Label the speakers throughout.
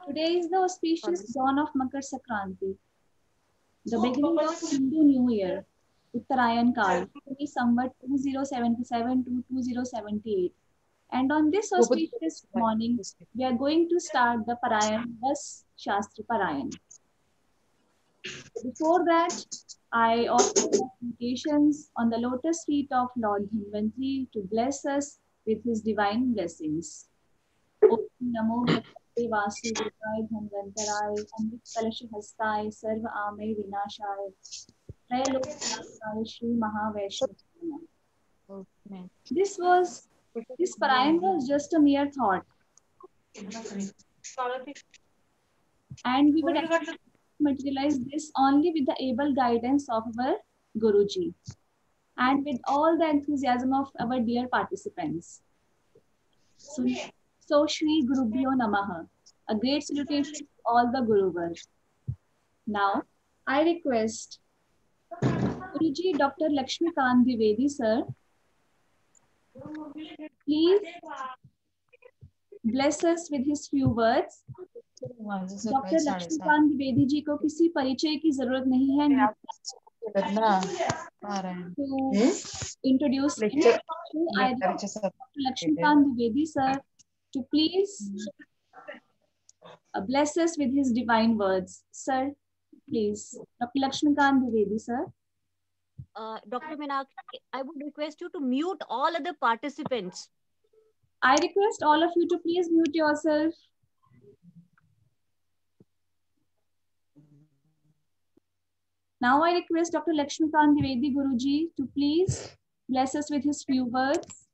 Speaker 1: Today is the auspicious dawn of Makar Sankranti, the beginning of Hindu New Year, Uttarayan Kal, Samvat 2077 to 2078. And on this auspicious morning, we are going to start the Parayan Bas Shastra Parayan. Before that, I offer supplications on the lotus feet of Lord Dhanvantri to bless us with his divine blessings. Om Namo Bhagavate Vasudevaya Dhanvantaraय Amrit Kalash Hastai Sarva Ame Vinashaya Trayalokanathaya Shri Mahavaishnavaya. This Parayan was just a mere thought, and we would actually materialize this only with the able guidance of our Guruji and with all the enthusiasm of our dear participants. So Shri Gurubhyo Namaha, a great salutation to all the Guruvars. Now, I request Guruji Dr. Lakshmikant Dwivedi sir, please bless us with his few words. Doctor Laxmikant Dwivedi ji को किसी परिचय की जरूरत नहीं है to introduce I request Dr. Lakshmikant Dwivedi sir to please bless us with his divine words. Sir, please. Dr. Lakshmikant Dwivedi sir.
Speaker 2: Dr. Meenakshi, I would request you to mute all other participants.
Speaker 1: I request all of you to please mute yourself. Now I request Dr. Lakshmikant Dwivedi Guruji to please bless us with his few words.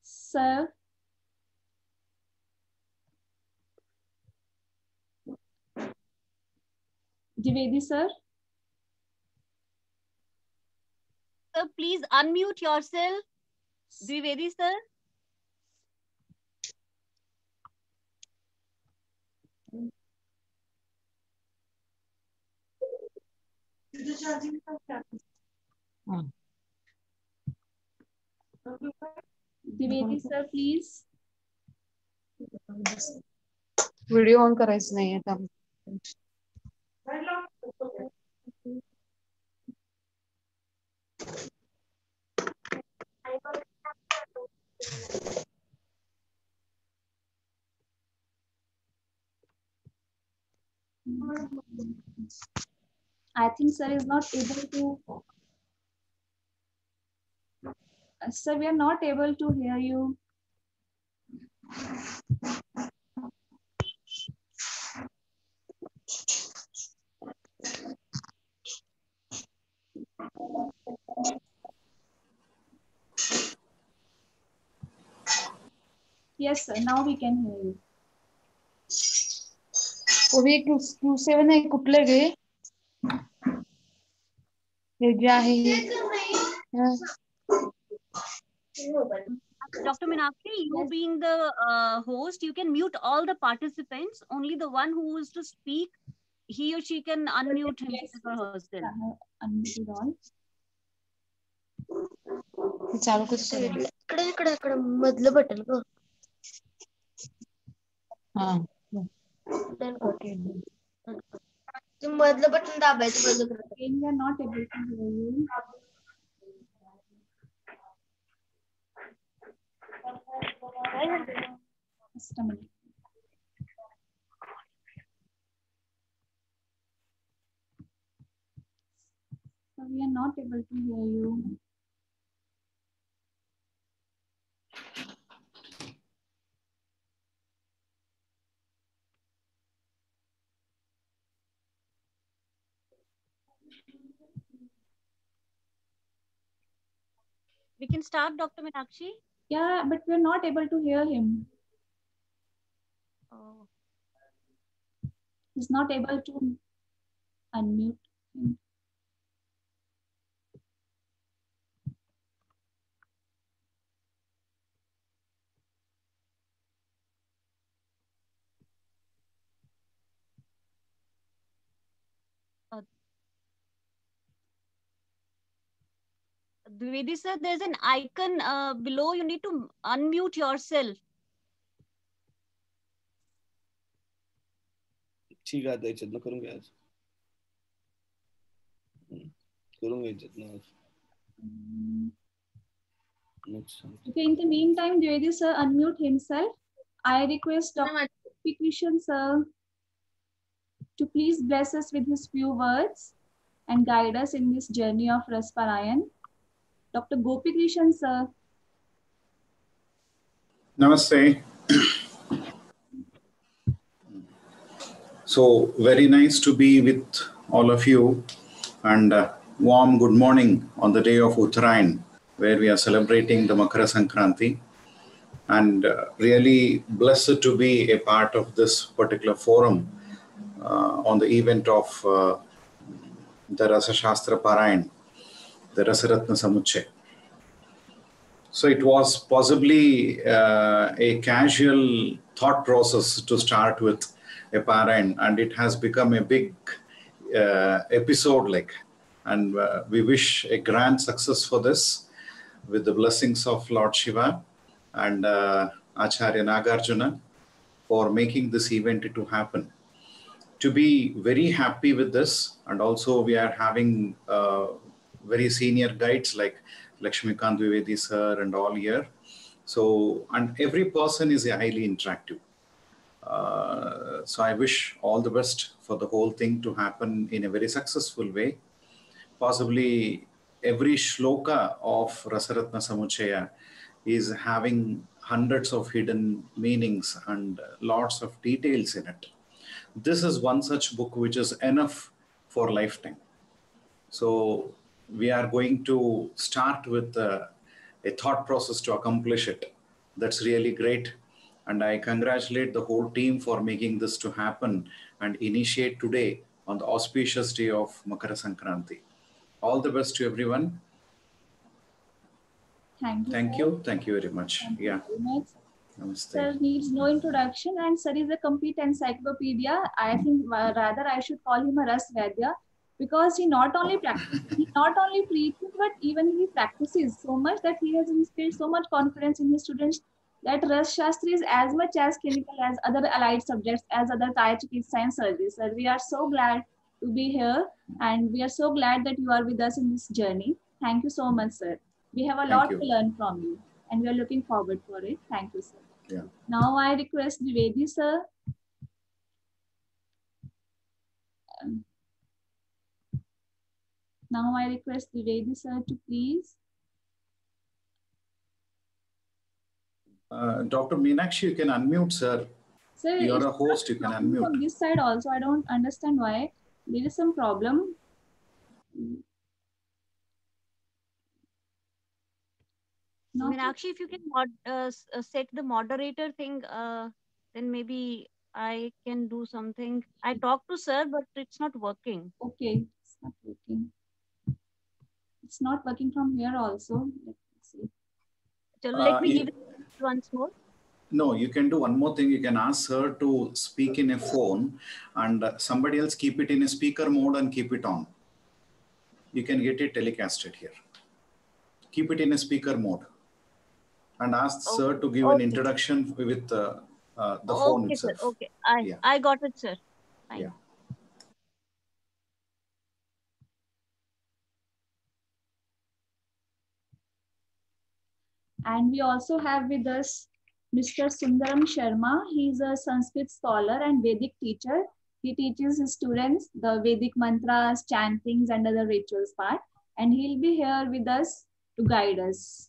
Speaker 1: Sir. Dwivedi sir.
Speaker 2: Sir, please unmute yourself. Dwivedi sir.
Speaker 1: Dwivedi sir, please.
Speaker 3: Video on करायचं नाही आता.
Speaker 1: I think sir is not able to. Sir, we are not able to hear you. Yes, sir. Now we can hear you.
Speaker 3: ओवी Q7 आहे कुठलं गे हे जे आहे
Speaker 2: Dr. Meenakshi, you being the host, you can mute all the participants. Only the one who is to speak, he or she can unmute himself or herself.
Speaker 1: Unmuted all.
Speaker 3: चालू कसं
Speaker 4: इकडे मधलं button ग
Speaker 3: हा
Speaker 4: okay. ते मधलं button दाबायचं बंद करायचं.
Speaker 1: Again, we are not able to hear you. Just a minute. So we are not able to hear you.
Speaker 2: We can start, Dr. Meenakshi.
Speaker 1: Yeah, but we are not able to hear him.
Speaker 2: Oh.
Speaker 1: He's not able to unmute him.
Speaker 2: Dwivedi sir, there's an icon below. You need to unmute yourself.
Speaker 5: ठीक आहे याच्यातनं करून घ्या आज. करून घ्या याच्यातनं आज.
Speaker 1: Okay, in the meantime, Dwivedi sir, unmute himself. I request Dr. P. Krishnan sir to please bless us with his few words and guide us in this journey of Rasparayan. Dr. Gopi Krishnan sir.
Speaker 6: Namaste. So very nice to be with all of you, and warm good morning on the day of Uttarayan, where we are celebrating the Makara Sankranti, and really blessed to be a part of this particular forum on the event of the Rasa Shastra Parayan, the Rasaratna Samuchay. So it was possibly a casual thought process to start with a Parayan, and it has become a big episode and we wish a grand success for this with the blessings of Lord Shiva and Acharya Nagarjuna for making this event to happen. To be very happy with this, and also we are having very senior guides like Lakshmikant Dwivedi sir and all here. So, and every person is highly interactive. So I wish all the best for the whole thing to happen in a very successful way. Possibly every shloka of Rasaratna Samuchaya is having hundreds of hidden meanings and lots of details in it. This is one such book which is enough for a lifetime. So we are going to start with a thought process to accomplish it. That's really great. And I congratulate the whole team for making this to happen and initiate today on the auspicious day of Makara Sankranti. All the best to everyone.
Speaker 1: Thank you.
Speaker 6: Thank you. Thank you very much.
Speaker 1: Thank you
Speaker 6: Yeah.
Speaker 1: very much.
Speaker 6: Namaste.
Speaker 1: Sir needs no introduction, and sir is a complete encyclopedia. I think rather I should call him a Ras Vaidya, because he not only preaches, but even he practices so much that he has instilled so much confidence in his students that Ras Shastri is as much as clinical as other allied subjects, as other Kaya Chikitsa and surgery. Sir, we are so glad to be here, and we are so glad that you are with us in this journey. Thank you so much, sir. We have a lot to learn from you, and we are looking forward for it. Thank you, sir.
Speaker 6: Yeah.
Speaker 1: Now I request Dwivedi sir. Now I request Dwivedi sir to please.
Speaker 6: Dr. Meenakshi, you can unmute, sir.
Speaker 1: Sir,
Speaker 6: you're a host, you can unmute.
Speaker 1: From this side also, I don't understand why. There is some problem.
Speaker 2: Meenakshi, if you can set the moderator thing, then maybe I can do something. I talked to sir, but it's not working.
Speaker 1: Okay, it's not working. It's not working from here also. Let me see.
Speaker 2: So let me give it once more.
Speaker 6: No, you can do one more thing. You can ask her to speak in a phone and somebody else keep it in a speaker mode and keep it on. You can get it telecasted here. Keep it in a speaker mode and ask sir to give an introduction with the phone
Speaker 2: Okay, sir.
Speaker 6: itself.
Speaker 2: Okay.
Speaker 6: Yeah.
Speaker 2: I got it, sir. Fine.
Speaker 6: Yeah.
Speaker 1: And we also have with us Mr. Sundaram Sharma. He is a Sanskrit scholar and Vedic teacher. He teaches his students the Vedic mantras, chantings, and other rituals part. And he'll be here with us to guide us.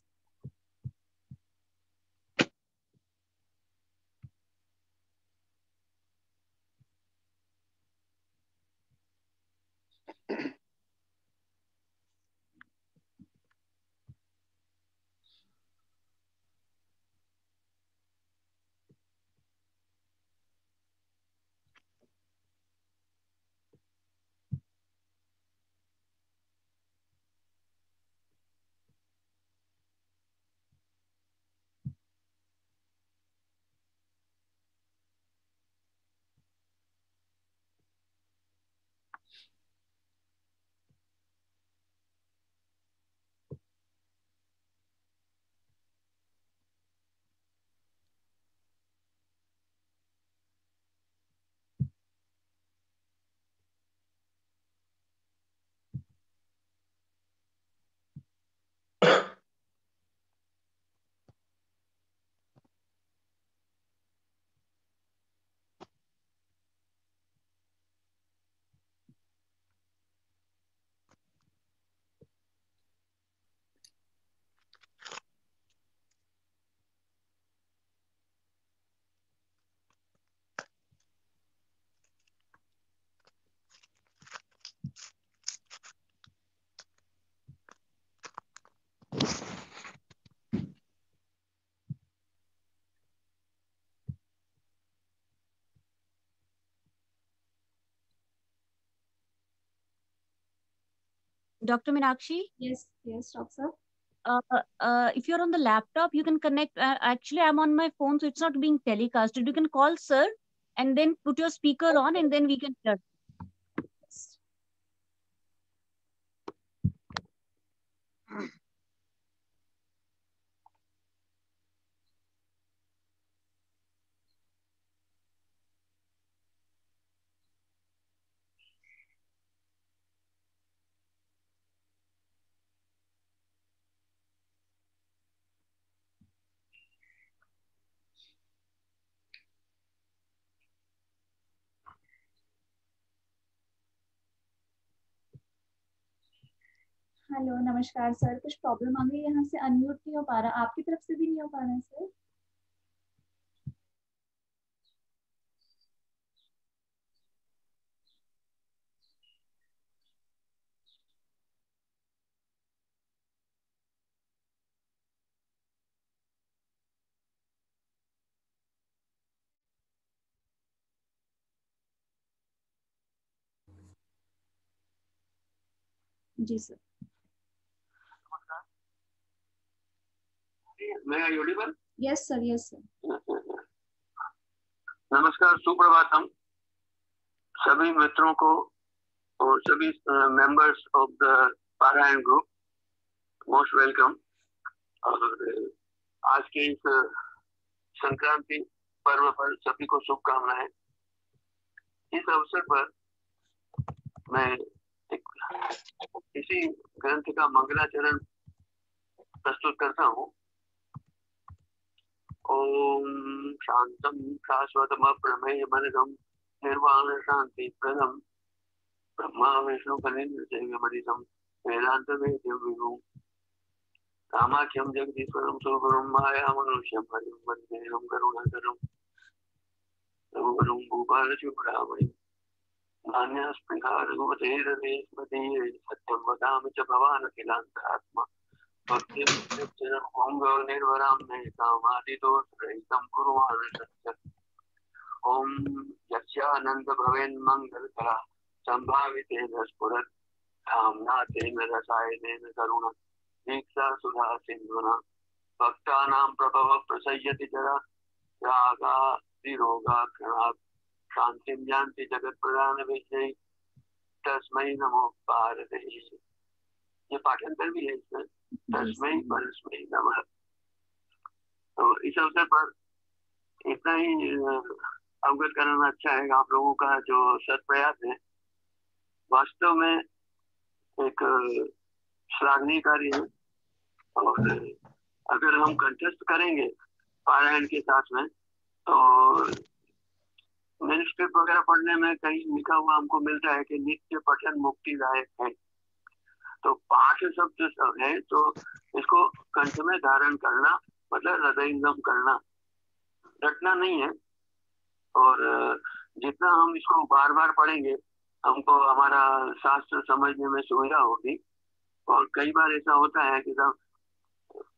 Speaker 2: Dr. Meenakshi,
Speaker 1: Yes, Doctor.
Speaker 2: if you're on the laptop, you can connect. Actually, I'm on my phone, so it's not being telecasted. You can call sir and then put your speaker on, and then we can hear.
Speaker 1: Hello नमस्कार sir, कुछ problem आ गई, यहाँ से unmute नहीं हो पा रहा, आपकी तरफ से भी नहीं हो पा रहा है सर। जी सर।
Speaker 7: मैं Audible?
Speaker 1: Yes sir, yes sir.
Speaker 7: नमस्कार, सुप्रभातम सभी मित्रों को और सभी मेंबर्स ऑफ द पारायण ग्रुप, मोस्ट वेलकम। और आज के इस संक्रांति पर्व पर सभी को शुभकामनाएं। इस अवसर पर मैं इसी ग्रंथ का मंगलाचरण प्रस्तुत करता हूँ। ओम शांतम शाश्वतम प्रमेय मनगम निर्वाण शांति प्रदम ब्रह्मा विष्णु फलेन्द्र देवमनिषं वेदांत वेद्यं विभुं कामाख्यं जगदीश्वरं सुरगुरुं मायामनुष्यं हरिं वन्देहं करुणाकरं रघुवरं भूपालचूडामणिं नान्यस्पृहा रघुपतेरते स्मृतिये सत्यं वदामि च भवान् अखिलान्तरात्मा ओम निर्वराम में कामादिदोषरहितं कुर्वाण सत्य ओम यस्यानंद भवेन् मंगलकरा संभावितेन स्फुरत् धाम्ना तेन रसायनेन करुणा दीक्षा सुधा सिन्धुना भक्तानां प्रभव प्रसयति जरा रागादिरोगा क्षणात् शान्तिं यान्ति जगत्प्रदान विषये तस्मै नमो पार्वती। ये पाठांतर भी है इसमें, तस्मै परस्मै नमः। तो इस अवसर पर इतना ही अवगत कराना अच्छा है आप लोगों का जो सत्प्रयास है वास्तव में एक श्लाघनीय कार्य है। और अगर हम कंटेस्ट करेंगे पारायण के साथ में तो मैन्युस्क्रिप्ट वगैरह पढ़ने में कहीं लिखा हुआ हमको मिलता है कि नित्य पठन मुक्तिदायक है। तो पाठ शब्द है तो इसको कंठ में धारण करना मतलब हृदयंगम करना, रटना नहीं है। और जितना हम इसको बार बार पढ़ेंगे हमको हमारा शास्त्र समझने में सुविधा होगी। और कई बार ऐसा होता है कि सब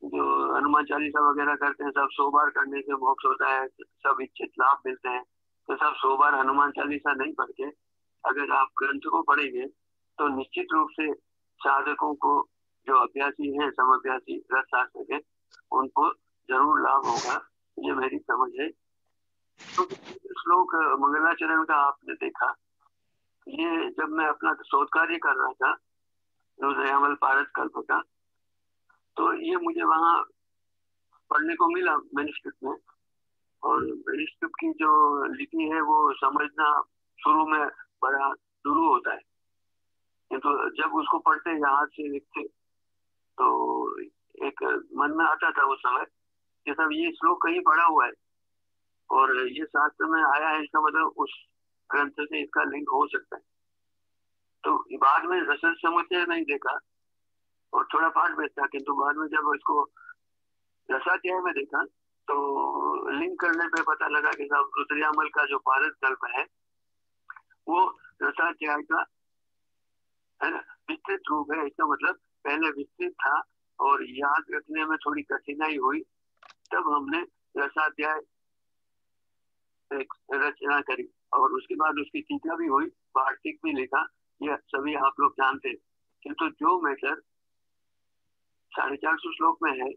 Speaker 7: जो हनुमान चालीसा वगैरह करते हैं सब 100 बार करने से मोक्ष होता है, सब इच्छित लाभ मिलते हैं। तो सब 100 बार हनुमान चालीसा नहीं पढ़ के अगर आप ग्रंथ को पढ़ेंगे तो निश्चित रूप से साधकों को जो अभ्यासी हैं समअभ्यासी रस शास्त्र के उनको जरूर लाभ होगा, ये मेरी समझ है। तो श्लोक मंगलाचरण का आपने देखा, ये जब मैं अपना शोध कार्य कर रहा था रुद्रयामल पारस कल्प का, तो ये मुझे वहाँ पढ़ने को मिला मैन्युस्क्रिप्ट में। और मैन्युस्क्रिप्ट की जो लिपि है वो समझना शुरू में बड़ा शुरू होता है, किंतु जब उसको पढ़ते हाथ से लिखते तो एक मन में आता था उस समय कि सब ये श्लोक कहीं पढ़ा हुआ है और ये शास्त्र में आया है, इसका मतलब उस ग्रंथ से इसका लिंक हो सकता है। तो बाद में रसद समझते नहीं देखा और थोड़ा पाठ में था, किंतु बाद में जब इसको रसाध्याय में देखा तो लिंक करने पे पता लगा कि साहब रुद्रयामल का जो पारस कल्प है वो रसाध्याय का है ना विस्तृत रूप है। इसका मतलब पहले विस्तृत था और याद रखने में थोड़ी कठिनाई हुई, तब हमने रसाध्याय रचना करी और उसके बाद उसकी टीका भी हुई, वार्षिक भी लिखा, ये सभी आप लोग जानते हैं। किंतु जो मैटर 450 श्लोक में है,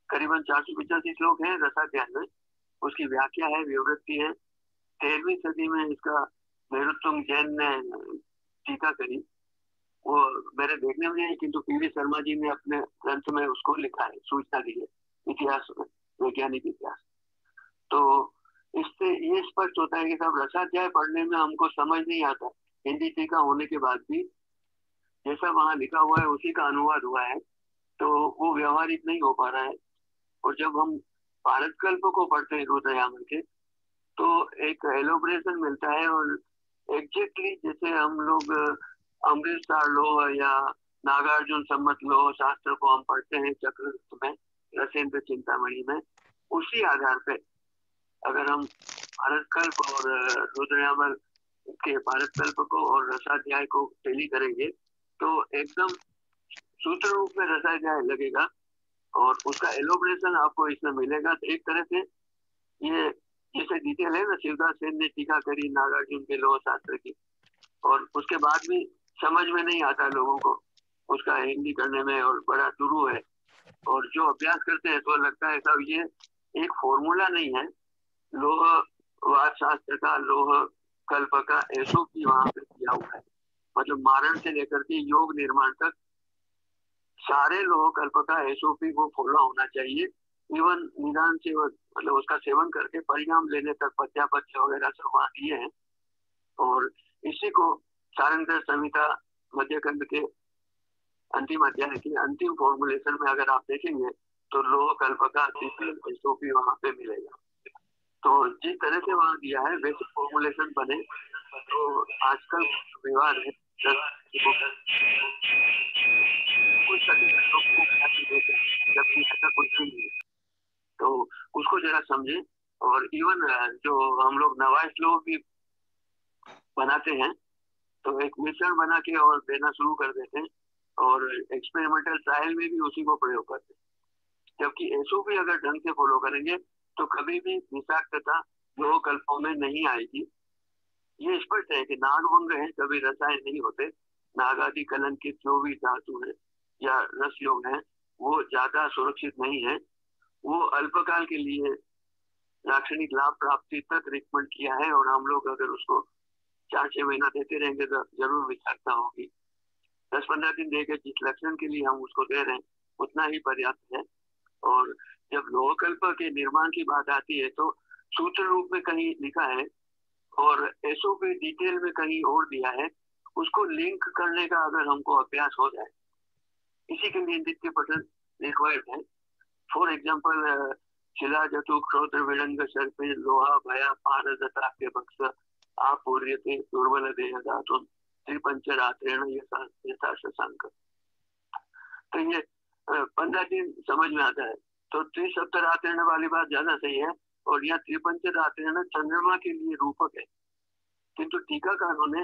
Speaker 7: करीबन 485 श्लोक है रसाध्याय में, उसकी व्याख्या है, विवृत्ति है। 13वीं सदी में इसका मेरुत्तम जैन ने टीका करी, वो मेरे देखने में नहीं, किंतु पीवी शर्मा जी ने अपने ग्रंथ में उसको लिखा है, सूचना दी है इतिहास में, वैज्ञानिक इतिहास। तो इससे ये स्पष्ट होता है कि सब रसाध्याय पढ़ने में हमको समझ नहीं आता, हिंदी टीका होने के बाद भी जैसा वहाँ लिखा हुआ है उसी का अनुवाद हुआ है, तो वो व्यवहारिक नहीं हो पा रहा है। और जब हम पारस कल्प को पढ़ते हैं रुद्रयामल के तो एक एलोब्रेशन मिलता है और एग्जैक्टली जैसे हम लोग अमृतसर लोह या नागार्जुन सम्मत लोह शास्त्र को हम पढ़ते हैं चक्रवृत्त में, रसेंद्र चिंतामणि में, उसी आधार पे अगर हम पारस कल्प और रुद्रयामल के पारस कल्प को और रसाध्याय को टेली करेंगे तो एकदम सूत्र रूप में रसाध्याय लगेगा और उसका एलोब्रेशन आपको इसमें मिलेगा। तो एक तरह से ये जैसे डिटेल है ना, शिवदास सेन ने टीका करी नागार्जुन के लोह शास्त्र की, और उसके बाद भी समझ में नहीं आता लोगों को, उसका हिंदी करने में और बड़ा दुरू है। और जो अभ्यास करते हैं तो लगता है साहब ये एक फॉर्मूला नहीं है लोह वाद शास्त्र का, लोह कल्प का एसओ भी वहां पे किया हुआ है। मतलब मारण से लेकर के योग निर्माण तक सारे लोह कल्प का एसओपी को फॉलो होना चाहिए। इवन निदान से मतलब उसका सेवन करके परिणाम लेने तक पथ्यापथ्य वगैरह सब वहाँ दिए हैं। और इसी को सारंगधर संहिता मध्यखंड के अंतिम अध्याय की अंतिम फॉर्मुलेशन में अगर आप देखेंगे तो लोह कल्प का एसओपी वहाँ पे मिलेगा। तो जिस तरह से वहाँ दिया है वैसे फॉर्मुलेशन बने तो आजकल विवाद है जबकि ऐसा कुछ नहीं है, तो उसको जरा समझे। और इवन जो हम लोग नवाज लोग भी बनाते हैं तो एक मिश्रण बना के और देना शुरू कर देते हैं और एक्सपेरिमेंटल ट्रायल में भी उसी को प्रयोग करते हैं। जबकि एसओपी अगर ढंग से फॉलो करेंगे तो कभी भी विषाक्तता लोह कल्पों में नहीं आएगी। ये स्पष्ट है कि नागभंग है, कभी रसायन नहीं होते। नागादि कलंकित जो भी धातु है या रस योग है वो ज्यादा सुरक्षित नहीं है, वो अल्पकाल के लिए लाक्षणिक लाभ प्राप्ति तक रिकमेंड किया है और हम लोग अगर उसको 4-6 महीना देते रहेंगे तो जरूर विषाक्तता होगी। 10-15 दिन देकर जिस लक्षण के लिए हम उसको दे रहे हैं उतना ही पर्याप्त है। और जब लोह कल्प के निर्माण की बात आती है तो सूत्र रूप में कहीं लिखा है और एसओपी डिटेल में कहीं और दिया है, उसको लिंक करने का अगर हमको अभ्यास हो जाए, इसी के लिए नित्य पठन रिक्वायर्ड है। फॉर एग्जाम्पल शिला जतु क्षौत्र विलंग सर्पे लोहा भया पारदताप्य भक्ष आपूर्यते दुर्बल देह धातु त्रिपंचरात्रेण यथा शशांक। तो ये 15 दिन समझ में आता है। तो त्रिसप्तरात्रेण वाली बात ज्यादा सही है और यह त्रिपंचरात्रेण चंद्रमा के लिए रूपक है, किंतु टीकाकारों ने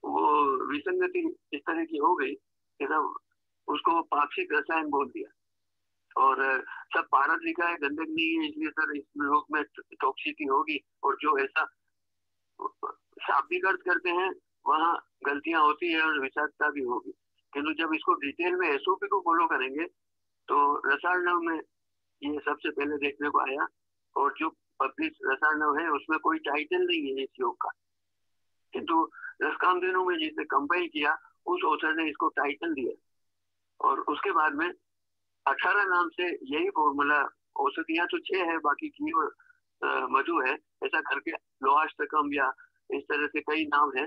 Speaker 7: वो विसंगति इस तरह की हो गई कि सब उसको पाक्षिक रसायन बोल दिया और सब पारद लिखा है, गंधक नहीं है, इसलिए सर इस रोग में टॉक्सिसिटी होगी। और जो ऐसा शाब्दिक अर्थ करते हैं वहाँ गलतियां होती है और विषाक्तता भी होगी, किंतु जब इसको डिटेल में एसओपी को फॉलो करेंगे तो रसायन में ये सबसे पहले देखने को आया। और जो पब्लिश रसायन है उसमें कोई टाइटल नहीं है इस योग का, किंतु रसकामधेनु में जिसने कंपाइल किया उस ऑथर ने इसको टाइटल दिया और उसके बाद में 18 नाम से यही फॉर्मूला, औषधियां तो 6 है, बाकी घी और मधु है, ऐसा करके लोहाष्टकम या इस तरह से कई नाम है।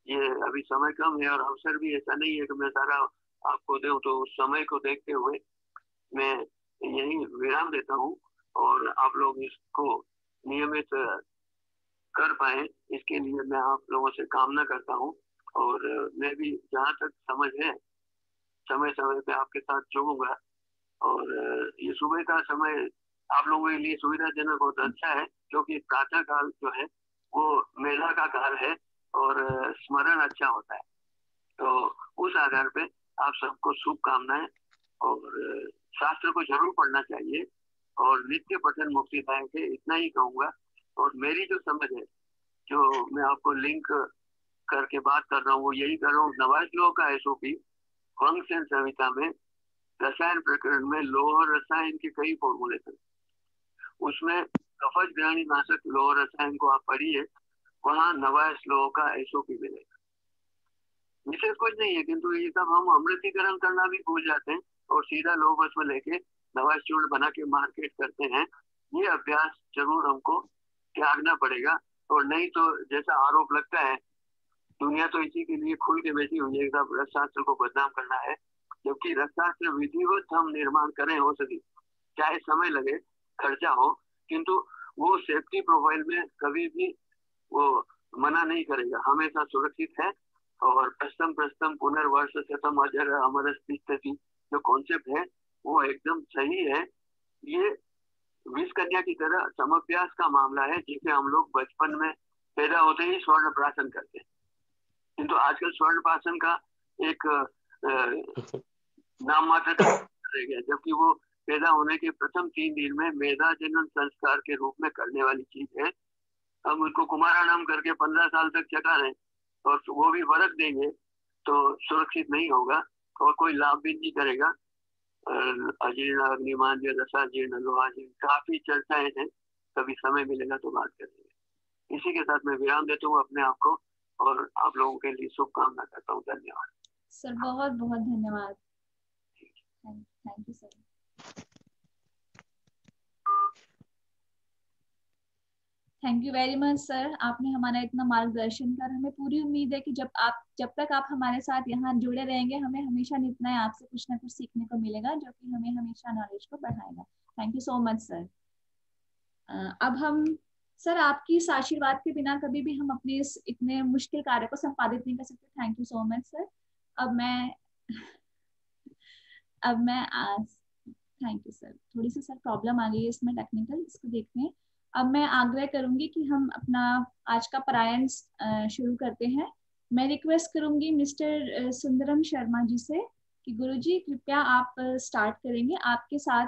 Speaker 7: ये अभी समय कम है और अवसर भी ऐसा नहीं है कि मैं सारा आपको दूं, तो उस समय को देखते हुए मैं यही विराम देता हूँ और आप लोग इसको नियमित कर पाए इसके लिए मैं आप लोगों से कामना करता हूँ। और मैं भी जहाँ तक समझ है समय समय पे आपके साथ जुड़ूंगा। और ये सुबह का समय आप लोगों के लिए सुविधाजनक बहुत अच्छा है, क्योंकि प्रातः काल जो है वो मेला का काल है और स्मरण अच्छा होता है। तो उस आधार पे आप सबको शुभकामनाएं और शास्त्र को जरूर पढ़ना चाहिए और नित्य पठन मुक्तिदायक है, इतना ही कहूंगा। और मेरी जो समझ है, जो मैं आपको लिंक करके बात कर रहा हूँ, वो यही कर रहा हूँ। 9 श्लोक का एसओपी वंश संहिता में रसायन प्रकरण में लोह रसायन के कई फॉर्मूले थे, उसमें कफज ग्रहणी नाशक लोह रसायन को आप पढ़िए, वहाँ 9 श्लोक का एसओपी मिलेगा। विशेष कुछ नहीं है, किंतु ये सब हम अमृतीकरण करना भी भूल जाते हैं और सीधा लोह भस्म लेके दवा चूर्ण बना के मार्केट करते हैं। ये अभ्यास जरूर हमको त्यागना पड़ेगा, और नहीं तो जैसा आरोप लगता है दुनिया तो इसी के लिए खुल के बैठी हुई है, सब रसशास्त्र को बदनाम करना है, जबकि रसशास्त्र विधिवत हम निर्माण करें औषधि, चाहे समय लगे, खर्चा हो, किंतु वो सेफ्टी प्रोफाइल में कभी भी वो मना नहीं करेगा, हमेशा सुरक्षित है। और प्रस्तम पुनर्वर्ष शतम अजर अमर स्थिति जो कॉन्सेप्ट है वो एकदम सही है। ये विष कन्या की तरह समभ्यास का मामला है, जिसे हम लोग बचपन में पैदा होते ही स्वर्ण प्राशन करते हैं, किंतु आजकल स्वर्ण प्राशन का एक नाम मात्र का रह गया, जबकि वो पैदा होने के प्रथम 3 दिन में मेधा जनन संस्कार के रूप में करने वाली चीज है। हम उसको कुमाराणाम करके 15 साल तक चका रहे और वो भी वर्ष देंगे तो सुरक्षित नहीं होगा और कोई लाभ भी नहीं करेगा। अजीर्ण अग्निमान्य रसाजीर्ण लोहाजीर्ण काफी चर्चाएं हैं, कभी समय मिलेगा तो बात करेंगे। इसी के साथ मैं विराम देता हूँ अपने आप को और आप लोगों के लिए शुभकामना करता हूँ। धन्यवाद
Speaker 1: सर, बहुत बहुत धन्यवाद। Thank you sir. Thank you very much sir, आपने हमारा इतना मार्गदर्शन कर, हमें पूरी उम्मीद है कि जब तक आप हमारे साथ यहाँ जुड़े रहेंगे, हमें हमेशा नितना आपसे कुछ ना कुछ सीखने को मिलेगा, जो कि हमें हमेशा नॉलेज को बढ़ाएगा। Thank you so much sir. अब हम सर आपकी इस आशीर्वाद के बिना कभी भी हम अपने इस इतने मुश्किल कार्य को संपादित नहीं कर सकते। Thank you so much sir. अब मैं थैंक यू सर। थोड़ी सी सर प्रॉब्लम आ गई है इसमें टेक्निकल, इसको देखते हैं। अब मैं आग्रह करूंगी कि हम अपना आज का पारायण शुरू करते हैं। मैं रिक्वेस्ट करूंगी मिस्टर सुंदरम शर्मा जी से कि गुरुजी कृपया आप स्टार्ट करेंगे। आपके साथ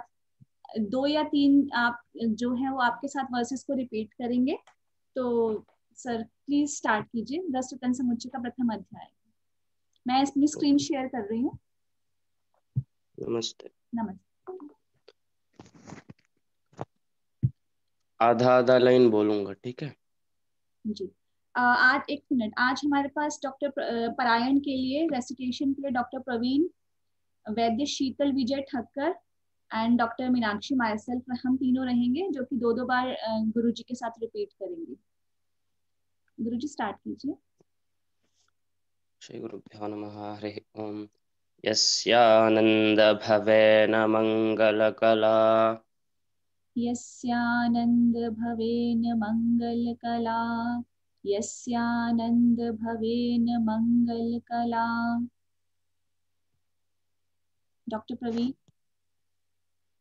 Speaker 1: 2 या 3 आप जो है वो आपके साथ वर्सेस को रिपीट करेंगे। तो सर प्लीज स्टार्ट कीजिए। दशरथन समुच्चय का प्रथम अध्याय। मैं अपनी स्क्रीन शेयर कर रही हूँ।
Speaker 8: नमस्ते।
Speaker 1: नमस्ते।
Speaker 8: आधा लाइन बोलूंगा, ठीक है
Speaker 1: जी। आज 1 मिनट, आज हमारे पास डॉक्टर पारायण के लिए रेसिटेशन के लिए doctor Praveen Vaidya, Sheetal Vijay Thakkar, and doctor Meenakshi myself, हम तीनों रहेंगे जो कि 2-2 बार गुरुजी के साथ रिपीट करेंगे। गुरुजी स्टार्ट कीजिए।
Speaker 8: श्री गुरुभ्यो नमः। हरि ओम। यस्यानंद भवेन मंगलकला
Speaker 1: यस्यानंद भवेन मंगलकला, यस्यानंद भवेन मंगलकला। डॉक्टर प्रवीण।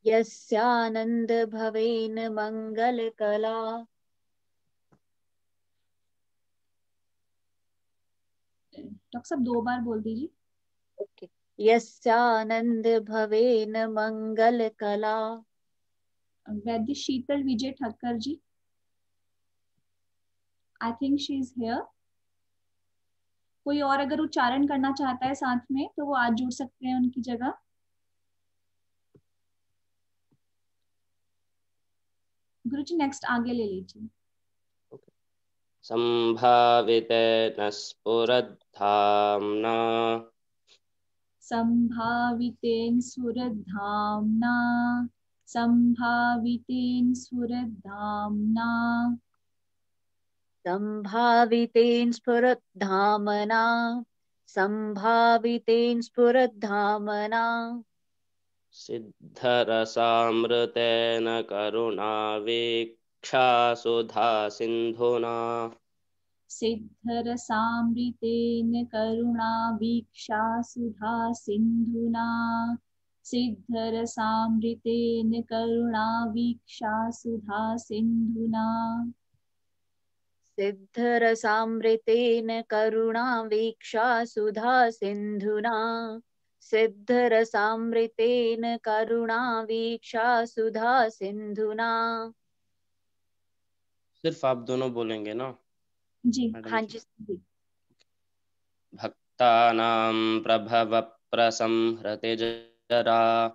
Speaker 2: यस्यानंद भवेन मंगलकला।
Speaker 1: डॉक्टर साहब 2 बार बोल दीजिए।
Speaker 2: ओके। यस्यानंद भवेन मंगलकला।
Speaker 1: Vaidya Sheetal Vijay Thakkar ji, I think she is here. कोई और अगर उच्चारण करना चाहता है साथ में तो वो आज जुड़ सकते हैं उनकी जगह। गुरुजी नेक्स्ट आगे ले लीजिए।
Speaker 8: संभावितेन स्फुरद्धाम्ना
Speaker 1: संभावितेन स्फुरद्धाम्ना, संभावितेन स्फुरद्धाम्ना।
Speaker 2: संभावितेन स्फुरद्धामना, संभावितेन स्फुरद्धामना।
Speaker 8: सिद्धरसामृतेन करुणावीक्षा सुधा सिन्धुना
Speaker 1: सिद्धरसामृतेन करुणावीक्षा सुधा सिन्धुना, सिद्धरसामृतेन करुणावीक्षा सुधा सिन्धुना।
Speaker 2: सिद्धरसामृतेन करुणावीक्षा सुधा सिन्धुना, सिद्धरसामृतेन करुणावीक्षा सुधा सिन्धुना।
Speaker 8: सिर्फ आप दोनों बोलेंगे ना
Speaker 1: जी
Speaker 8: मैडम
Speaker 2: हाँ
Speaker 8: जी?
Speaker 2: जी।
Speaker 8: भक्तानां प्रभव प्रसंहृति जरा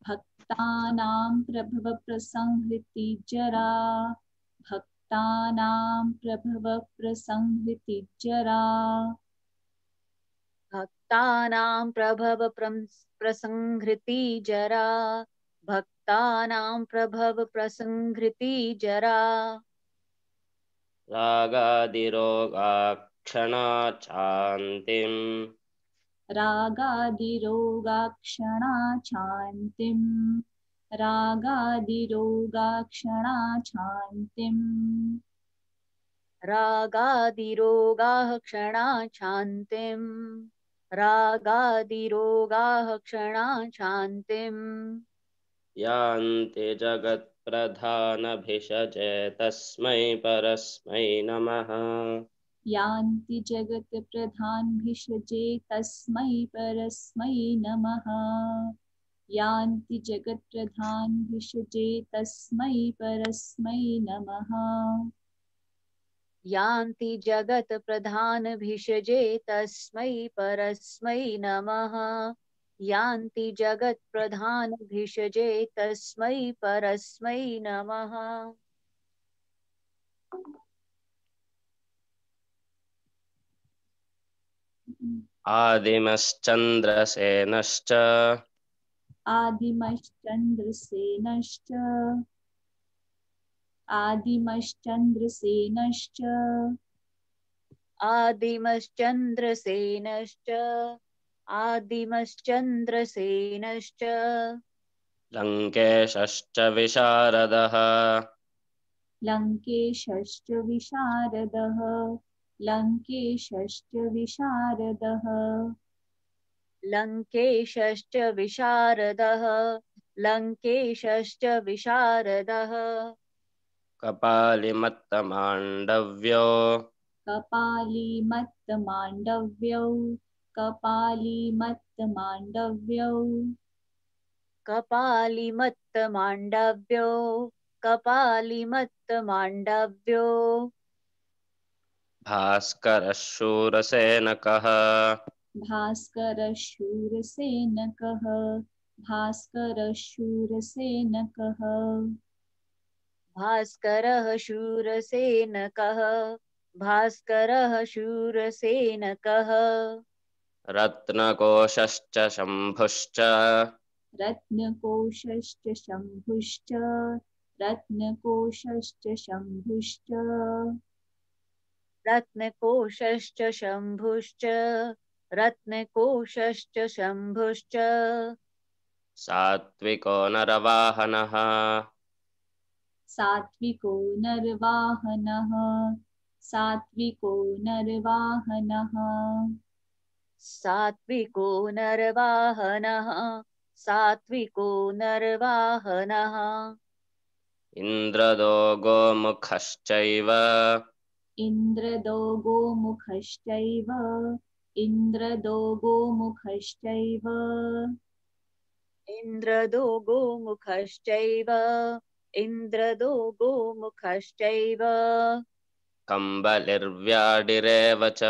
Speaker 1: भक्तानां प्रभव प्रसंहृति जरा, भक्तानां प्रभव प्रसंहृति जरा।
Speaker 2: भक्तानां प्रभव प्रसंहृति जरा, भक्तानां प्रभव प्रसंहृति जरा।
Speaker 8: रागादिरोगाक्षणा शान्तिं
Speaker 1: रागादिरोगाक्षणा शान्तिं, रागादिरोगाक्षणा शान्तिं।
Speaker 2: रागादिरोगाः क्षणा शान्तिं, रागादिरोगाः क्षणा शान्तिं।
Speaker 8: यान्ति जगत्प्रधानभिषजे तस्मै परस्मै नमः।
Speaker 1: यान्ति जगत् प्रधान भिषजे तस्मै परस्मै नमः। यान्ति जगत् प्रधान भिषजे तस्मै परस्मै नमः।
Speaker 2: यान्ति जगत् प्रधान भिषजे तस्मै परस्मै नमः। यान्ति जगत् प्रधान भिषजे तस्मै परस्मै नमः।
Speaker 8: आदिमश्चन्द्रसेनश्च
Speaker 1: आदिमश्चन्द्रसेनश्च, आदिमश्चन्द्रसेनश्च,
Speaker 2: आदिमश्चन्द्रसेनश्च, आदिमश्चन्द्रसेनश्च।
Speaker 8: लङ्केशश्च विशारदः
Speaker 1: लङ्केशश्च विशारदः, लङ्केशश्च विशारदः।
Speaker 2: लङ्केशश्च विशारदः, लङ्केशश्च विशारदः।
Speaker 8: कपालिमत्तमाण्डव्यो
Speaker 1: कपालीमत्तमाण्डव्यौ, कपालीमत्तमाण्डव्यौ।
Speaker 2: कपालिमत्तमाण्डव्यो, कपालिमत्तमाण्डव्यो।
Speaker 8: भास्करः शूरसेनकः
Speaker 1: भास्करशूरसेनकः, भास्करशूरसेनकः।
Speaker 2: भास्करः शूरसेनकः, भास्करः शूरसेनकः।
Speaker 8: रत्नकोशश्च शम्भुश्च
Speaker 1: रत्नकोशश्च शम्भुश्च रत्नकोशश्च शम्भुश्च
Speaker 2: रत्नकोशश्च शम्भुश्च रत्नकोशश्च शम्भुश्च
Speaker 8: सात्विको नरवाहनः
Speaker 1: सात्विको नरवाहनः सात्विको नरवाहनः
Speaker 2: सात्विको नरवाहनः सात्विको नरवाहनः
Speaker 8: इन्द्रदो गोमुखश्चैव
Speaker 1: इन्द्रदो गोमुखश्चैव इन्द्रदो गोमुखश्चैव
Speaker 2: इन्द्रदो गोमुखश्चैव इन्द्रदो गोमुखश्चैव
Speaker 8: कम्बलिर्व्याडिरेव च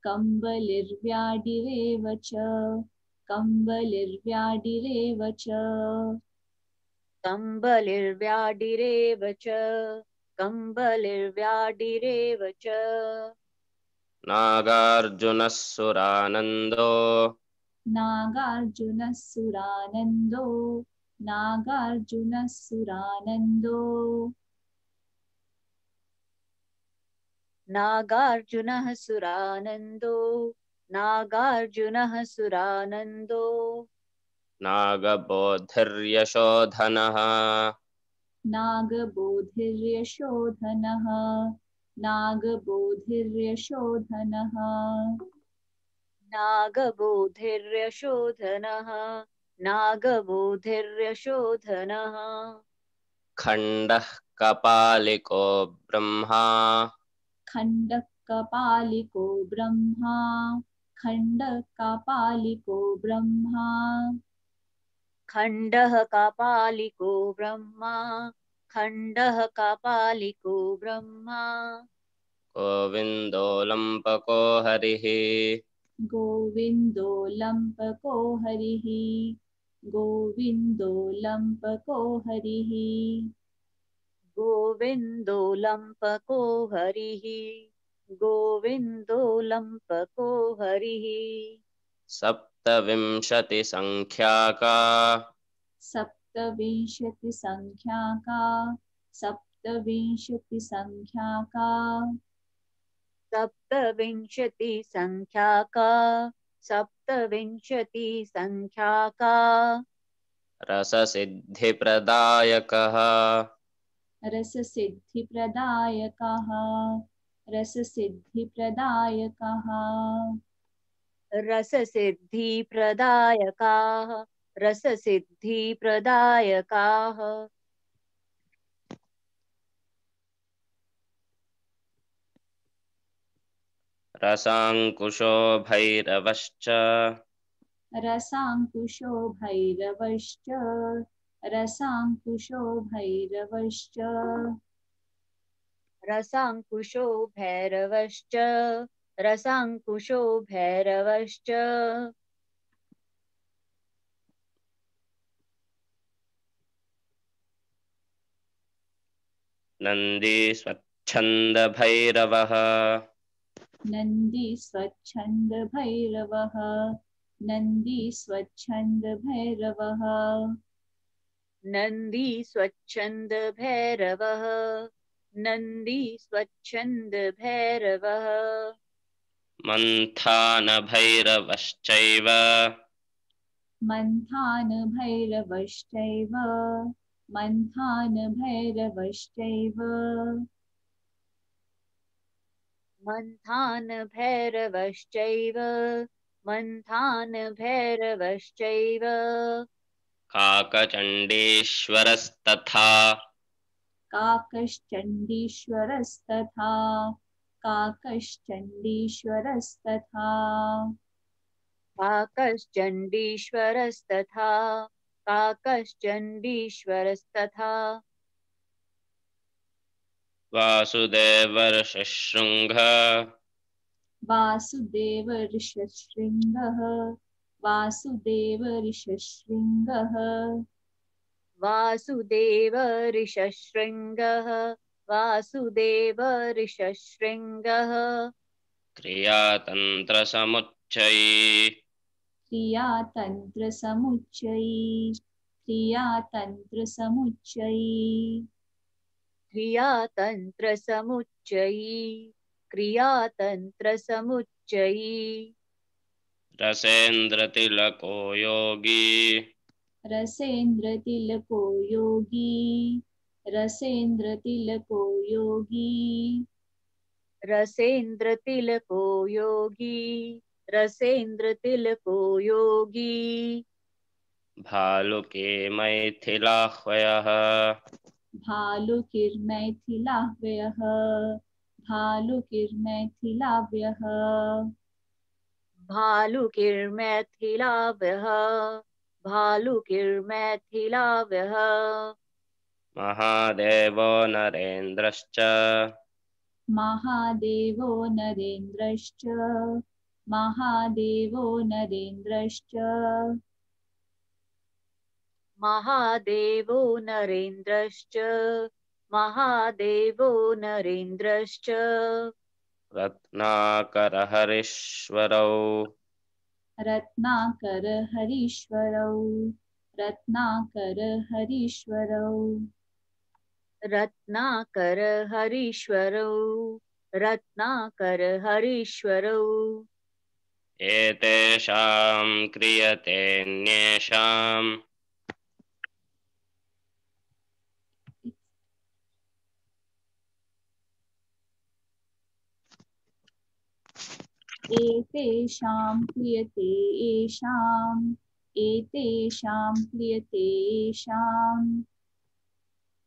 Speaker 1: कम्बलिर्व्याडिरेव च कम्बलिर्व्याडिरेव च
Speaker 2: कम्बलिर्व्याडिरेव च कम्बलिर्व्याडिरेव च
Speaker 8: नागार्जुनः सुरानन्दो
Speaker 1: नागार्जुनः सुरानन्दो नागार्जुनः सुरानन्दो
Speaker 2: नागार्जुनः सुरानन्दो नागार्जुनः सुरानन्दो
Speaker 8: नागबोधिर्यशोधनः
Speaker 1: नागबोधिर्यशोधनः नागबोधिर्यशोधनः
Speaker 2: नागबोधिर्यशोधनः नागबोधिर्यशोधनः
Speaker 8: खण्डः कपालिको ब्रह्मा
Speaker 1: खण्डः कपालिको ब्रह्मा खण्डः कपालिको ब्रह्मा
Speaker 2: खण्डः कपालिको ब्रह्मा खण्डः कपालिको ब्रह्मा
Speaker 8: गोविन्दो लम्पको हरिः
Speaker 1: गोविन्दो लम्पको हरिः गोविन्दो लम्पको हरिः
Speaker 2: गोविन्दो लम्पको हरिः गोविन्दो लम्पको हरिः
Speaker 8: सप्तविंशतिसङ्ख्याका
Speaker 1: सप्तविंशतिसङ्ख्याका सप्तविंशतिसङ्ख्याका
Speaker 2: सप्तविंशतिसङ्ख्याका सप्तविंशतिसङ्ख्याका
Speaker 8: रससिद्धिप्रदायकः
Speaker 1: रससिद्धिप्रदायकः रससिद्धिप्रदायकः
Speaker 2: रससिद्धिप्रदायकाः रससिद्धिप्रदायकाः
Speaker 8: रसाङ्कुशो भैरवश्च
Speaker 1: रसाङ्कुशो भैरवश्च रसाङ्कुशो भैरवश्च
Speaker 2: रसाङ्कुशो भैरवश्च रसाङ्कुशो भैरवश्च
Speaker 8: नन्दी स्वच्छन्दभैरवः
Speaker 1: नन्दी स्वच्छन्दभैरवः नन्दी स्वच्छन्दभैरवः
Speaker 2: नन्दी स्वच्छन्दभैरवः नन्दी स्वच्छन्दभैरवः
Speaker 8: मन्थानभैरवश्चैव
Speaker 1: मन्थानभैरवश्चैव मन्थानभैरवश्चैव
Speaker 2: मन्थानभैरवश्चैव मन्थानभैरवश्चैव
Speaker 8: काकचण्डीश्वरस्तथा
Speaker 1: काकश्चण्डीश्वरस्तथा काकश्चण्डीश्वरस्तथा
Speaker 2: काकश्चण्डीश्वरस्तथा काकश्चण्डीश्वरस्तथा
Speaker 8: वासुदेवर्षशृङ्ग
Speaker 1: वासुदेवऋषशृङ्गः वासुदेवऋषशृङ्गः
Speaker 2: वासुदेवऋषशृङ्गः वासुदेवऋषशृङ्गः
Speaker 8: क्रियातन्त्रसमुच्चयी
Speaker 1: क्रियातन्त्रसमुच्चयी क्रियातन्त्रसमुच्चयी
Speaker 9: क्रियातन्त्रसमुच्चयी क्रियातन्त्रसमुच्चयी
Speaker 8: रसेन्द्रतिलको योगी
Speaker 1: रसेन्द्रतिलको योगी रसेन्द्रतिलको योगी
Speaker 9: रसेन्द्रतिलको योगी रसेन्द्रतिलको योगी
Speaker 8: भालुके मैथिलाह्वयः
Speaker 1: भालुकिर्मैथिलाह्वयः भालुकिर्मैथिलाह्वयः
Speaker 9: भालुकिर्मैथिलाव्यः भालुकिर्मैथिलाव्यः
Speaker 8: महादेवो नरेन्द्रश्च
Speaker 1: महादेवो नरेन्द्रश्च महादेवो नरेन्द्रश्च
Speaker 9: महादेवो नरेन्द्रश्च महादेवो नरेन्द्रश्च
Speaker 8: रत्नाकरहरीश्वरौ
Speaker 1: रत्नाकरहरीश्वरौ रत्नाकरहरीश्वरौ
Speaker 9: रत्नाकरहरीश्वरौ रत्नाकरहरीश्वरौ
Speaker 8: एतेषां क्रियतेऽन्येषां
Speaker 1: एतेषां क्रियते येषाम् एतेषां क्रियते येषाम्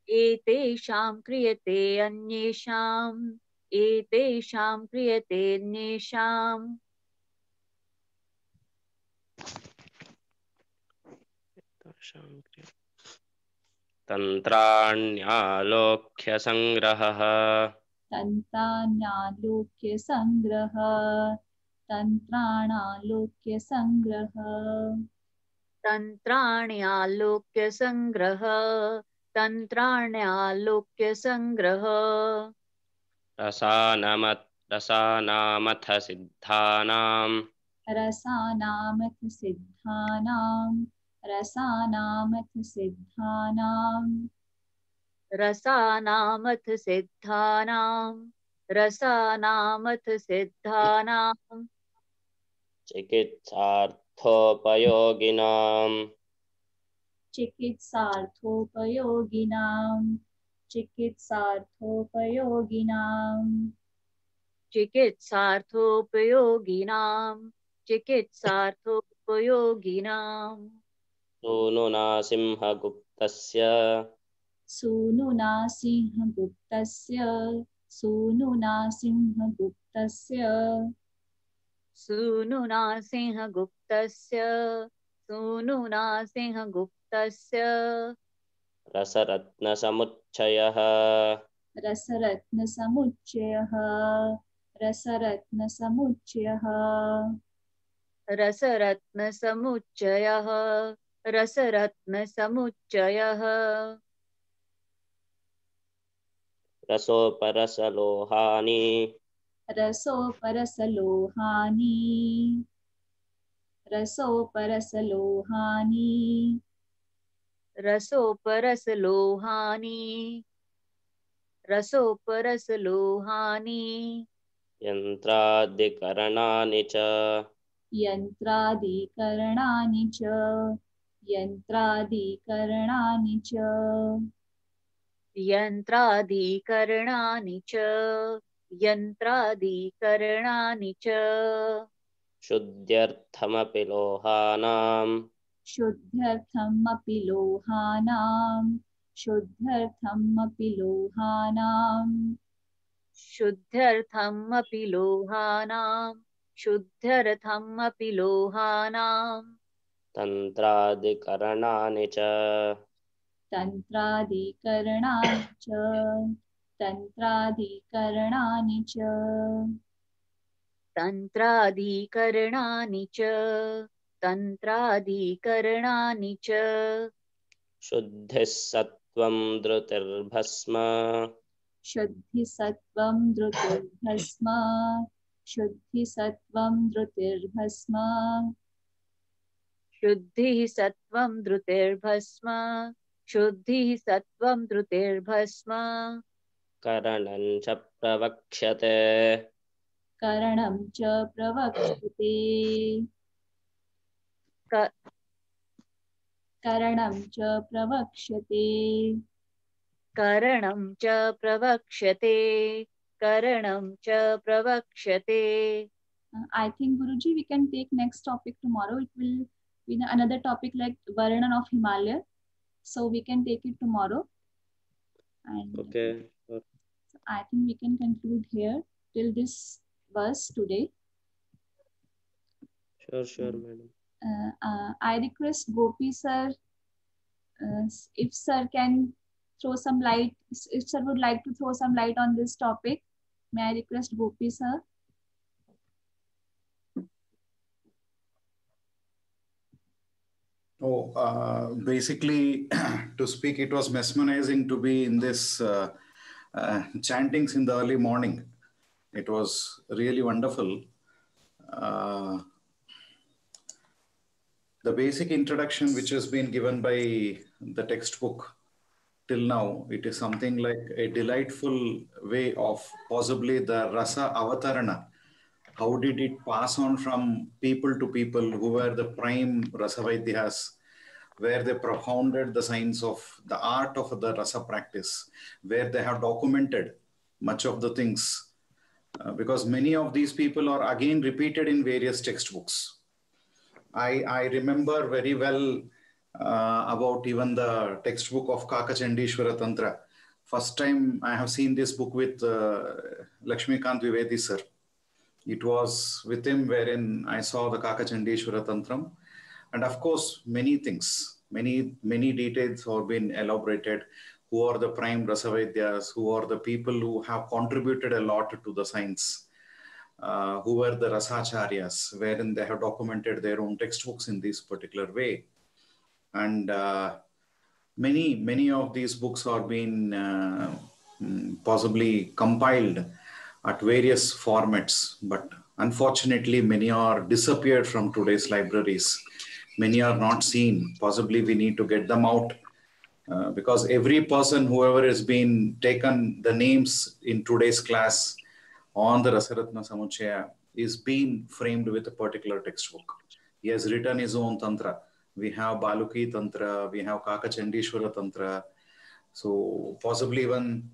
Speaker 9: एतेषां क्रियते अन्येषाम् एतेषां क्रियते अन्येषाम्
Speaker 8: तन्त्राण्यालोक्य संग्रहः
Speaker 1: तन्त्राण्यालोक्य संग्रह तन्त्राणालोक्य संग्रह
Speaker 9: तन्त्राण्यालोक्य संग्रह तन्त्राण्यालोक्य संग्रह
Speaker 8: रसानामथ सिद्धानां
Speaker 1: रसानामथ सिद्धानां रसानामथ सिद्धानां
Speaker 9: रसानामथ सिद्धानां रसानामथ सिद्धानां
Speaker 8: चिकित्सार्थोपयोगिनां
Speaker 1: चिकित्सार्थोपयोगिनां चिकित्सार्थोपयोगिनां
Speaker 9: चिकित्सार्थोपयोगिनां चिकित्सार्थोपयोगिनां
Speaker 8: सूनुना सिंहगुप्तस्य
Speaker 1: सूनुना सिंहगुप्तस्य सूनुना सिंहगुप्तस्य
Speaker 9: सूनुना सिंहगुप्तस्य सूनुना सिंहगुप्तस्य
Speaker 8: रसरत्नसमुच्चयः
Speaker 1: रसरत्नसमुच्चयः रसरत्नसमुच्चयः
Speaker 9: रसरत्नसमुच्चयः रसरत्नसमुच्चयः
Speaker 8: रसोपरसलोहानि
Speaker 1: रसोपरसलोहानि रसोपरसलोहानि
Speaker 9: रसोपरसलोहानि रसोपरसलोहानि
Speaker 8: यन्त्रादिकरणानि च
Speaker 1: यन्त्रादिकरणानि च यन्त्रादिकरणानि च
Speaker 9: यन्त्रादिकरणानि च यन्त्रादिकरणानि च
Speaker 8: शुद्ध्यर्थमपि लोहानां
Speaker 1: शुद्ध्यर्थमपि लोहानां शुद्ध्यर्थमपि लोहानां
Speaker 9: शुद्ध्यर्थमपि लोहानां शुद्ध्यर्थमपि लोहानां
Speaker 8: तन्त्रादिकरणानि च
Speaker 1: तन्त्रादिकरणानि च तन्त्रादिकरणानि च
Speaker 9: तन्त्रादिकरणानि च तन्त्रादिकरणानि च
Speaker 8: शुद्धिः सत्त्वं धृतिर्भस्म
Speaker 1: शुद्धिसत्त्वं धृतिर्भस्म शुद्धिसत्त्वं धृतिर्भस्म
Speaker 9: शुद्धिः सत्त्वं धृतिर्भस्म शुद्धिः सत्त्वं धृतिर्भस्म
Speaker 8: करणं च प्रवक्ष्यते
Speaker 1: करणं च प्रवक्ष्यते करणं च प्रवक्ष्यते
Speaker 9: करणं च प्रवक्ष्यते करणं च प्रवक्ष्यते
Speaker 1: I think Guruji, we can take next topic tomorrow. It will be another topic like Varnan of Himalaya. So we can take it tomorrow. And
Speaker 8: Okay.
Speaker 1: I think we can conclude here till this verse today.
Speaker 8: Sure, madam.
Speaker 1: I request Gopi sir, if sir can throw some light, if sir would like to throw some light on this topic, may I request Gopi sir?
Speaker 6: Basically, to speak, it was mesmerizing to be in this chantings in the early morning. It was really wonderful. The basic introduction which has been given by the textbook till now, it is something like a delightful way of possibly the rasa avatarana. How did it pass on from people to people who were the prime rasavaidyas, where they propounded the science of the art of the rasa practice, where they have documented much of the things, because many of these people are again repeated in various textbooks. I remember very well about even the textbook of Kakachandishwara Tantra. First time I have seen this book with Lakshmikant Vivedi sir. It was with him wherein I saw the Kakachandishwara Tantram. And of course, many things, many details have been elaborated. Who are the prime Rasavaidyas? Who are the people who have contributed a lot to the science? Who were the Rasacharyas, wherein they have documented their own textbooks in this particular way. And many of these books are being possibly compiled at various formats, but unfortunately many are disappeared from today's libraries. Many are not seen. Possibly we need to get them out because every person, whoever has been taken the names in today's class on the Rasaratna Samuchaya is being framed with a particular textbook. He has written his own Tantra. We have Baluki Tantra, we have Kakachandishwara Tantra. So possibly even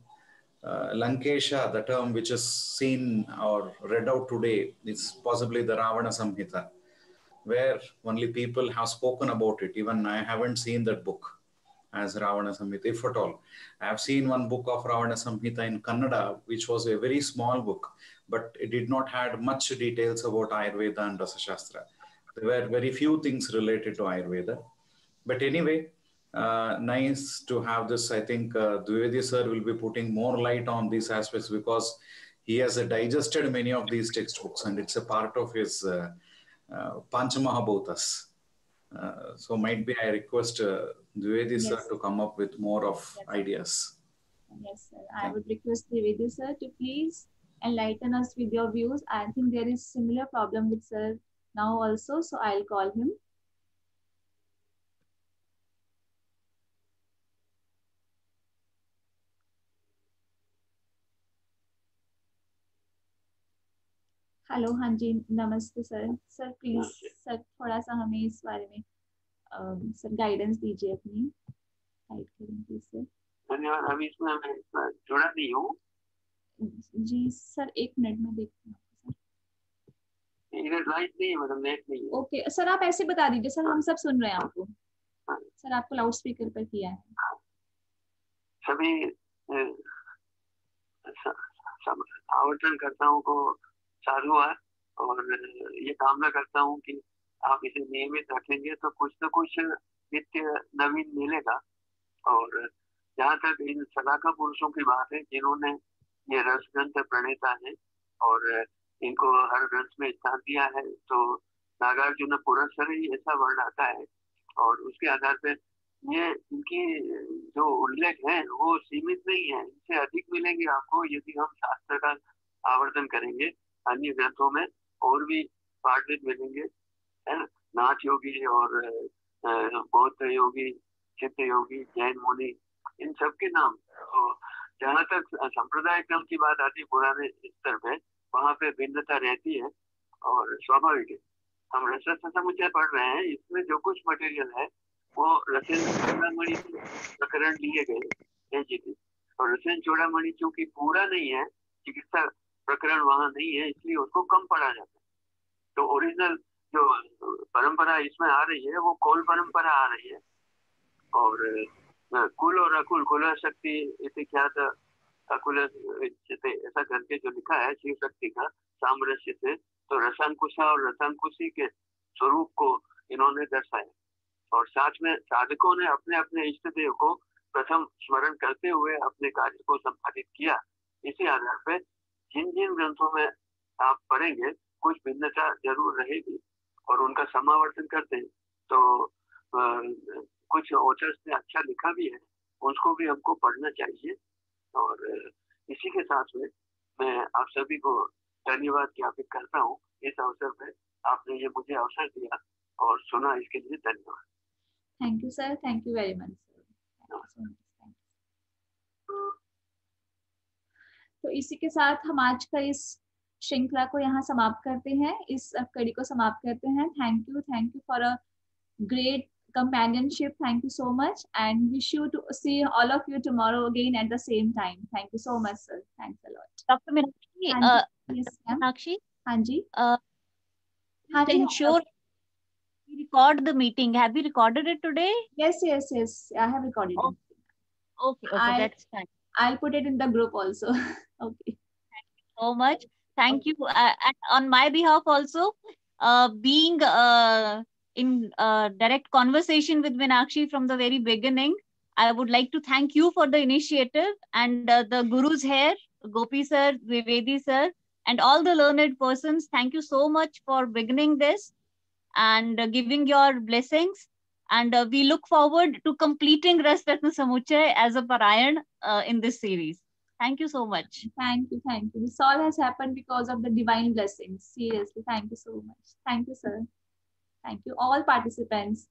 Speaker 6: Lankesha, the term which is seen or read out today, is possibly the Ravana Samhita, where only people have spoken about it. Even I haven't seen that book as Ravana Samhita, if at all. I have seen one book of Ravana Samhita in Kannada, which was a very small book, but it did not have much details about Ayurveda and Rasa Shastra. There were very few things related to Ayurveda. But anyway, nice to have this. I think Dwivedi sir will be putting more light on these aspects because he has digested many of these textbooks and it's a part of his Panchamahabhutas. So might be I request Dwivedi
Speaker 1: Yes.
Speaker 6: sir to come up with more of ideas.
Speaker 1: Yes, sir. I would request Dwivedi sir to please enlighten us with your views. I think there is similar problem with sir now also, so I'll call him. Hello, हाँ जी, नमस्ते sir. Sir please sir थोड़ा सा हमें इस बारे में sir guidance दीजिए, अपनी गाइड करें प्लीज सर.
Speaker 7: धन्यवाद. अभी इसमें मैं जुड़ा नहीं हूँ.
Speaker 1: जी सर, एक मिनट में देखती हूँ आपको सर.
Speaker 7: इधर लाइट नहीं है मैडम, नेट नहीं है.
Speaker 1: ओके सर, आप ऐसे बता दीजिए सर, हम सब सुन रहे हैं आपको. सर आपको लाउड स्पीकर पर किया है.
Speaker 7: सभी आवर्तनकर्ताओं को साधुवाद और ये कामना करता हूँ कि आप इसे नियमित रखेंगे तो कुछ न कुछ नित्य नवीन मिलेगा. और जहाँ तक इन सदाका पुरुषों की बात है जिन्होंने ये रस ग्रंथ प्रणेता है और इनको हर ग्रंथ में स्थान दिया है, तो नागार्जुन पुरस्सर ही ऐसा वर्ण आता है और उसके आधार पर ये इनकी जो उल्लेख है वो सीमित नहीं है. इनसे अधिक मिलेंगे आपको यदि हम शास्त्र का आवर्तन करेंगे. अन्य ग्रंथों में और भी पाठ मिलेंगे, है ना. नाथ योगी और बौद्ध योगी, सिद्ध योगी, जैन मुनि, इन सब के नाम। तो जहाँ तक संप्रदाय क्रम की बात आती है पुराने स्तर पे, वहाँ पे भिन्नता रहती है और स्वाभाविक है। हम रसरत्न समुच्चय पढ़ रहे हैं, इसमें जो कुछ मटेरियल है वो रसेन चूड़ामणि प्रकरण लिए गए हैं जी। और रसेन चूड़ामणि चूंकि पूरा नहीं है, चिकित्सा प्रकरण वहाँ नहीं है, इसलिए उसको कम पढ़ा जाता है। तो ओरिजिनल जो परंपरा इसमें आ रही है वो कौल परंपरा आ रही है। और कुल और अकुल, कुल शक्ति इति ख्यात अकुल ऐसा करके जो लिखा है शिव शक्ति का सामरस्य से, तो रसांकुशा और रसांकुशी के स्वरूप को इन्होंने दर्शाया। और साथ में साधकों ने अपने अपने इष्ट देव को प्रथम स्मरण करते हुए अपने कार्य को संपादित किया। इसी आधार पर जिन जिन ग्रंथों में आप पढ़ेंगे कुछ भिन्नता जरूर रहेगी और उनका समावर्तन करते हैं। तो कुछ ऑथर्स ने अच्छा लिखा भी है, उसको भी हमको पढ़ना चाहिए। और इसी के साथ में मैं आप सभी को धन्यवाद ज्ञापित करता हूँ। इस अवसर पे आपने ये मुझे अवसर दिया और सुना, इसके लिए धन्यवाद।
Speaker 1: Thank you sir, thank you very much sir. तो इसी के साथ हम आज का इस श्रृंखला को यहाँ समाप्त करते हैं, इस कड़ी को समाप्त करते हैं। Thank you for a great companionship. Thank you so much, and wish you to see all of you tomorrow again at the same time. Thank you so much, sir. Thanks a lot.
Speaker 2: Dr. Meenakshi,
Speaker 1: yes, ma'am.
Speaker 2: Meenakshi,
Speaker 1: हाँ जी,
Speaker 2: ensure we record the meeting. Have you recorded it today?
Speaker 1: Yes. I have recorded it.
Speaker 2: Okay, that's fine.
Speaker 1: I'll put it in the group also. Okay.
Speaker 2: Thank you so much. Thank you. And on my behalf also, being in direct conversation with Meenakshi from the very beginning, I would like to thank you for the initiative, and the gurus here, Gopi sir, Vivedi sir, and all the learned persons. Thank you so much for beginning this and giving your blessings. And we look forward to completing Rasratna Samuchay as a Parayan in this series. Thank you so much.
Speaker 1: Thank you. This all has happened because of the divine blessings. Seriously, thank you so much. Thank you, sir. Thank you, all participants.